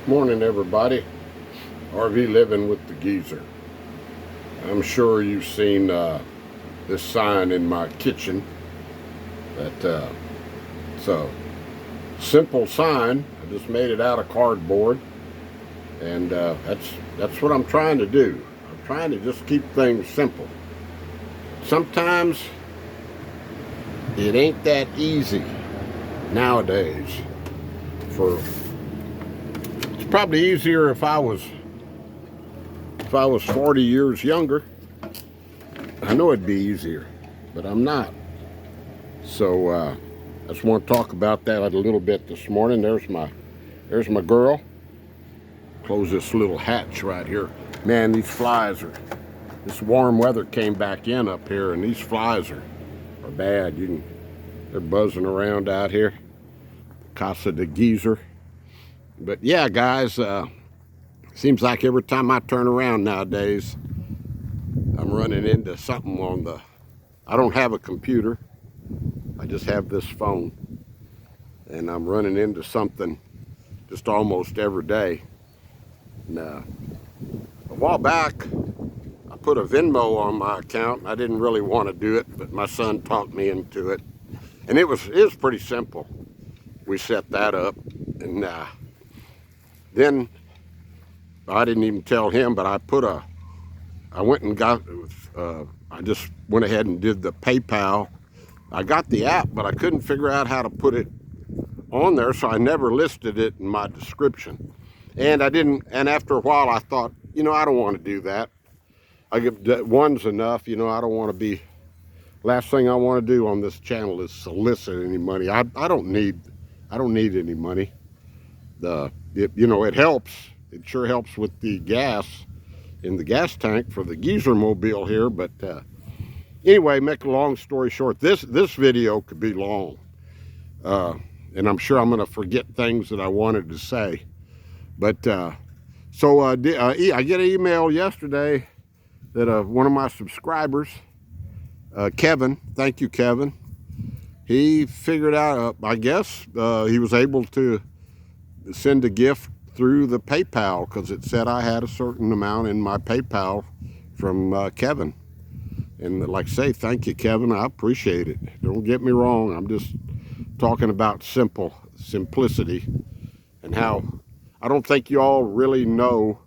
Morning, everybody. RV living with the geezer. I'm sure you've seen this sign in my kitchen. That it's a simple sign. I just made it out of cardboard, and that's what I'm trying to do. I'm trying to just keep things simple. Sometimes it ain't that easy nowadays. It's probably easier if I was 40 years younger. I know it'd be easier, but I'm not. So I just want to talk about that a little bit this morning. There's my girl. Close this little hatch right here. Man, these flies this warm weather came back in up here, and these flies are bad. They're buzzing around out here. Casa de Geezer. But yeah, guys, seems like every time I turn around nowadays, I'm running into something I don't have a computer. I just have this phone. And I'm running into something just almost every day. And, a while back, I put a Venmo on my account. I didn't really want to do it, but my son talked me into it. And it was pretty simple. We set that up, and then I didn't even tell him, but I went and got, I just went ahead and did the PayPal. I got the app, but I couldn't figure out how to put it on there, so I never listed it in my description. And and after a while I thought, I don't want to do that. One's enough, I don't want to be, last thing I want to do on this channel is solicit any money. I don't need any money. It helps. It sure helps with the gas in the gas tank for the geezer mobile here. But anyway, make a long story short, this video could be long, and I'm sure I'm going to forget things that I wanted to say. But I get an email yesterday that one of my subscribers, Kevin, thank you, Kevin. He figured out, I guess, he was able to send a gift through the PayPal because it said I had a certain amount in my PayPal from Kevin. And like I say, thank you, Kevin. I appreciate it. Don't get me wrong. I'm just talking about simplicity and how I don't think you all really know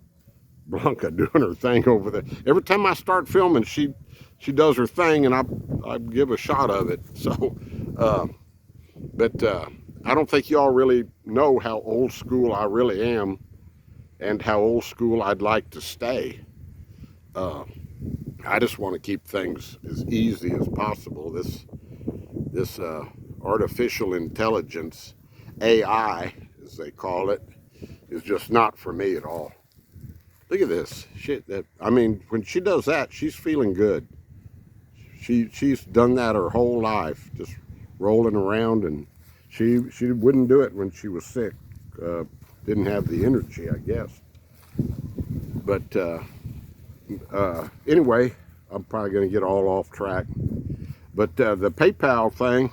Blanca doing her thing over there. Every time I start filming, she does her thing, and I give a shot of it. So, but I don't think you all really know how old school I really am, and how old school I'd like to stay. I just want to keep things as easy as possible. This artificial intelligence, AI, as they call it, is just not for me at all. Look at this shit. When she does that, she's feeling good. She's done that her whole life, just rolling around, and she wouldn't do it when she was sick. Didn't have the energy, I guess. But anyway, I'm probably going to get all off track. But the PayPal thing,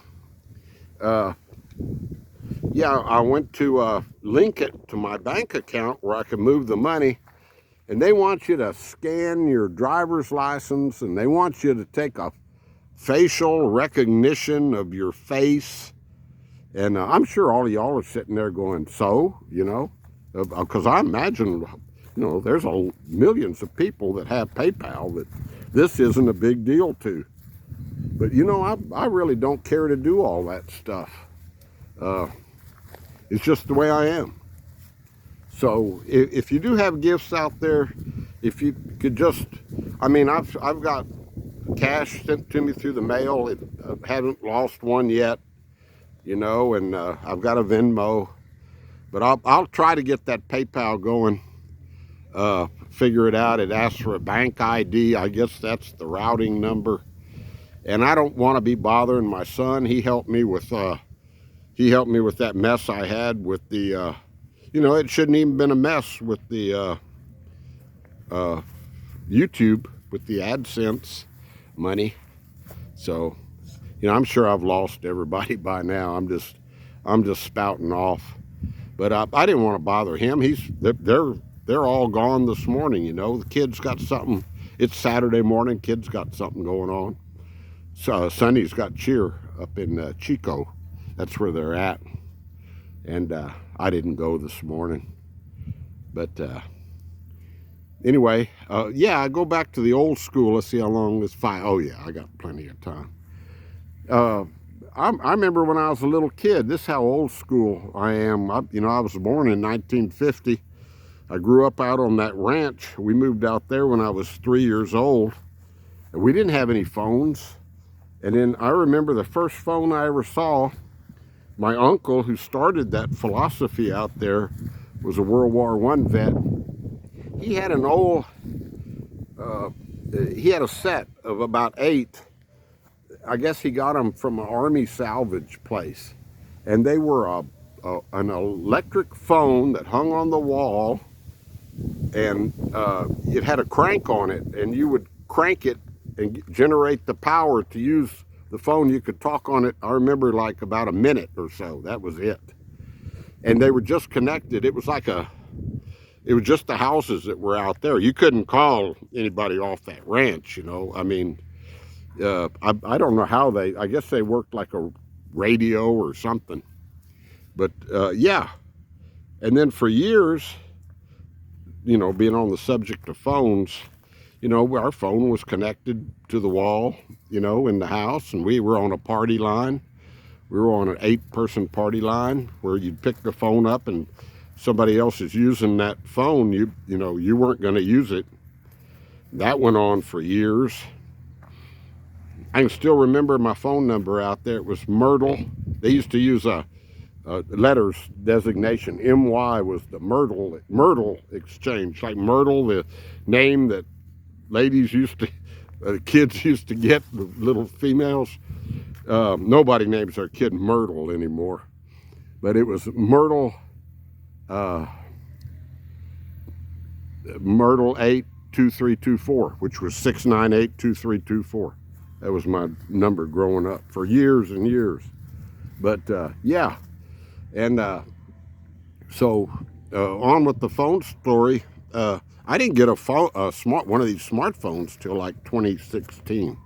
yeah, I went to link it to my bank account where I can move the money. And they want you to scan your driver's license, and they want you to take a facial recognition of your face. And I'm sure all of y'all are sitting there going, so, because I imagine, there's millions of people that have PayPal that this isn't a big deal to. But, I really don't care to do all that stuff. It's just the way I am. So if you do have gifts out there, if you could just, I've got cash sent to me through the mail. I haven't lost one yet, and I've got a Venmo, but I'll try to get that PayPal going, figure it out. It asks for a bank ID. I guess that's the routing number. And I don't want to be bothering my son. He helped me with that mess I had with the, it shouldn't even been a mess with the YouTube, with the AdSense money. So, I'm sure I've lost everybody by now. I'm just spouting off. But I didn't want to bother him. They're all gone this morning. You know, the kids got something. It's Saturday morning. Kids got something going on. So Sonny's got cheer up in Chico. That's where they're at. And I didn't go this morning. But anyway, yeah, I go back to the old school. Let's see how long this fight. Oh yeah, I got plenty of time. I remember when I was a little kid. This is how old school I am. I was born in 1950. I grew up out on that ranch. We moved out there when I was 3 years old. And we didn't have any phones. And then I remember the first phone I ever saw. My uncle, who started that philosophy out there, was a World War I vet. He had an old, he had a set of about 8. I guess he got them from an Army salvage place. And they were an electric phone that hung on the wall. And it had a crank on it. And you would crank it and generate the power to use the phone. You could talk on it, I remember, like about a minute or so. That was it. And they were just connected. It was just the houses that were out there. You couldn't call anybody off that ranch, you know. I mean, I don't know how I guess they worked like a radio or something. But yeah. And then for years, you know, being on the subject of phones, you know, our phone was connected to the wall, you know, in the house, and we were on a party line. We were on an 8-person party line where you'd pick the phone up and somebody else is using that phone. You know, you weren't going to use it. That went on for years. I can still remember my phone number out there. It was Myrtle. They used to use a letters designation. MY was the Myrtle exchange, like Myrtle, the name that ladies used to, kids used to get, the little females. Nobody names their kid Myrtle anymore, but it was Myrtle, Myrtle 82324, which was 6982324. That was my number growing up for years and years. But yeah, and so on with the phone story. I didn't get one of these smartphones till like 2016.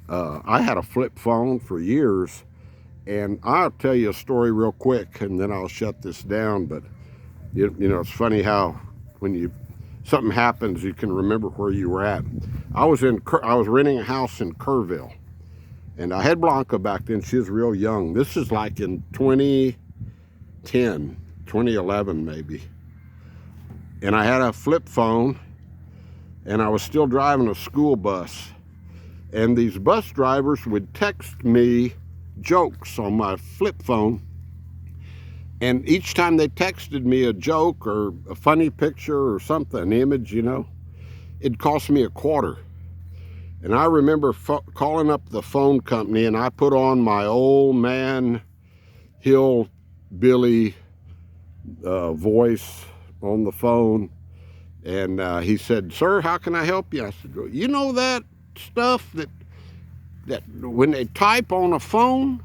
I had a flip phone for years, and I'll tell you a story real quick, and then I'll shut this down. But you know, it's funny how when something happens, you can remember where you were at. I was renting a house in Kerrville, and I had Blanca back then. She was real young. This is like in 2010, 2011 maybe. And I had a flip phone, and I was still driving a school bus. And these bus drivers would text me jokes on my flip phone. And each time they texted me a joke or a funny picture or something, an image, you know, it cost me $0.25. And I remember calling up the phone company, and I put on my old man hillbilly voice on the phone, and he said, "Sir, how can I help you?" I said, "Well, you know that stuff that when they type on a phone?"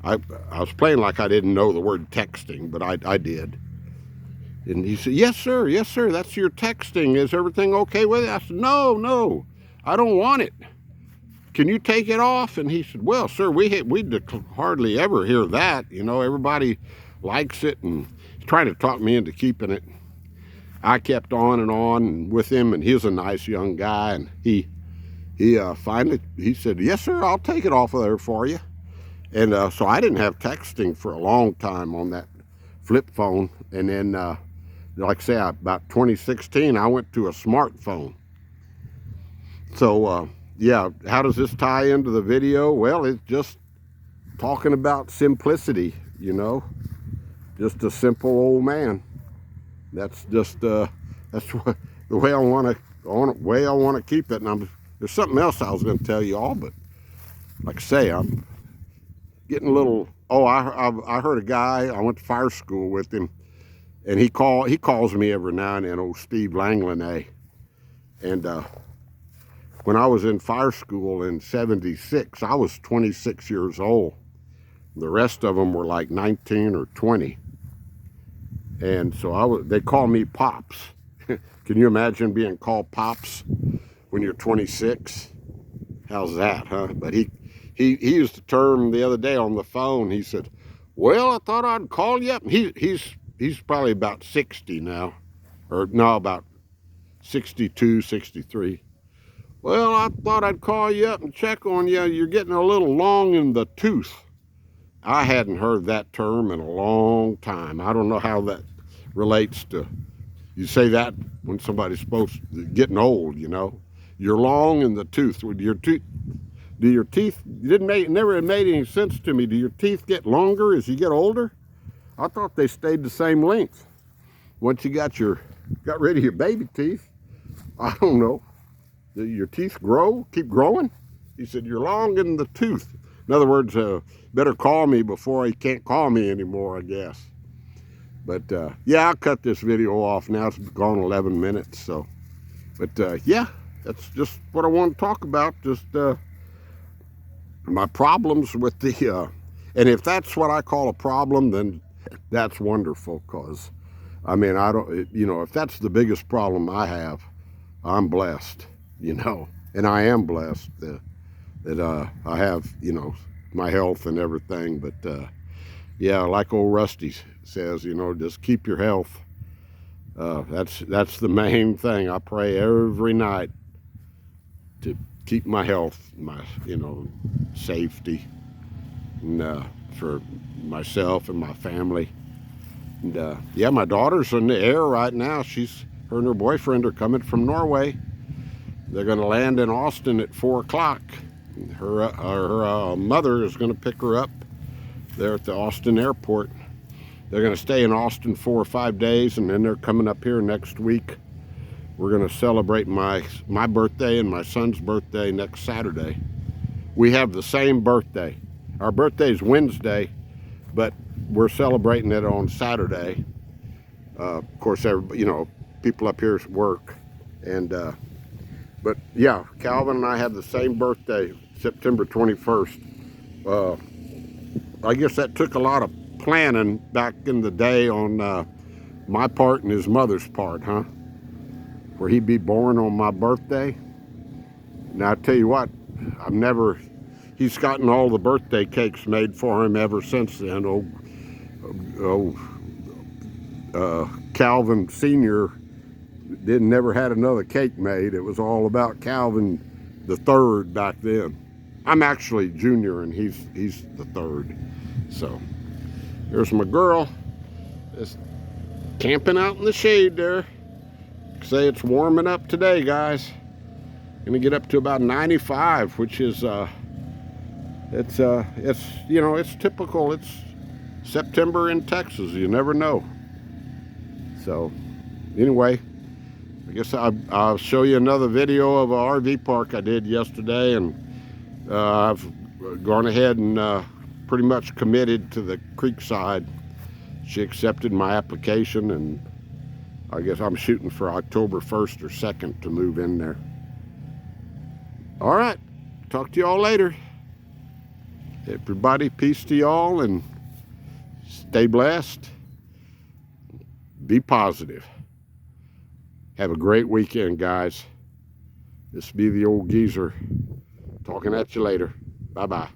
I was playing like I didn't know the word texting, but I did. And he said, yes sir, that's your texting. Is everything okay with it?" I said, no, I don't want it. Can you take it off? And he said, "Well, sir, we hardly ever hear that. You know, everybody likes it," and he's trying to talk me into keeping it. I kept on with him, and he's a nice young guy, and he finally, he said, "Yes, sir, I'll take it off of there for you." And so I didn't have texting for a long time on that flip phone. And then, like I say, about 2016, I went to a smartphone. So, yeah, how does this tie into the video? Well, it's just talking about simplicity, you know, just a simple old man. That's just that's the way I want to keep it. And there's something else I was going to tell you all, but like I say, I'm getting a little. Oh, I heard a guy. I went to fire school with him, and he calls me every now and then, old Steve Langlanay. And when I was in fire school in '76, I was 26 years old. The rest of them were like 19 or 20. And so they call me Pops. Can you imagine being called Pops when you're 26? How's that, huh? But he used the term the other day on the phone. He said, "Well, I thought I'd call you up." He's probably about 60 now, or no, about 62, 63. "Well, I thought I'd call you up and check on you. You're getting a little long in the tooth." I hadn't heard that term in a long time. I don't know how that relates to. You say that when somebody's supposed to getting old, you know. You're long in the tooth. With your tooth, do your teeth never made any sense to me. Do your teeth get longer as you get older? I thought they stayed the same length. Once you got rid of your baby teeth, I don't know. Do your teeth keep growing? He said, "You're long in the tooth." In other words, better call me before he can't call me anymore, I guess. But yeah, I'll cut this video off now. It's gone 11 minutes. So, but yeah, that's just what I want to talk about. Just my problems with the, and if that's what I call a problem, then that's wonderful. Cause I mean, I don't, you know, if that's the biggest problem I have, I'm blessed, you know, and I am blessed that I have, you know, my health and everything. But yeah, like old Rusty says, you know, just keep your health. That's the main thing. I pray every night to keep my health, my, you know, safety, and for myself and my family. And yeah, my daughter's in the air right now. Her and her boyfriend are coming from Norway. They're going to land in Austin at 4 o'clock. Her mother is going to pick her up there at the Austin airport. They're going to stay in Austin 4 or 5 days, and then they're coming up here next week. We're going to celebrate my birthday and my son's birthday next Saturday. We have the same birthday. Our birthday is Wednesday, but we're celebrating it on Saturday. Of course, you know, people up here work, and but yeah, Calvin and I have the same birthday, September 21st. I guess that took a lot of planning back in the day on my part and his mother's part, huh? Where he'd be born on my birthday. Now I tell you what, he's gotten all the birthday cakes made for him ever since then. Calvin Sr. never had another cake made. It was all about Calvin the third back then. I'm actually junior and he's the third. So there's my girl, just camping out in the shade there. Say it's warming up today, guys. Gonna get up to about 95, which is it's you know, it's typical. It's September in Texas. You never know. So anyway, I guess I'll show you another video of an RV park I did yesterday, and I've gone ahead and pretty much committed to the Creekside. She accepted my application, and I guess I'm shooting for October 1st or 2nd to move in there. All right, talk to y'all later. Everybody, peace to y'all, and stay blessed. Be positive. Have a great weekend, guys. This be the old geezer talking at you later. Bye-bye.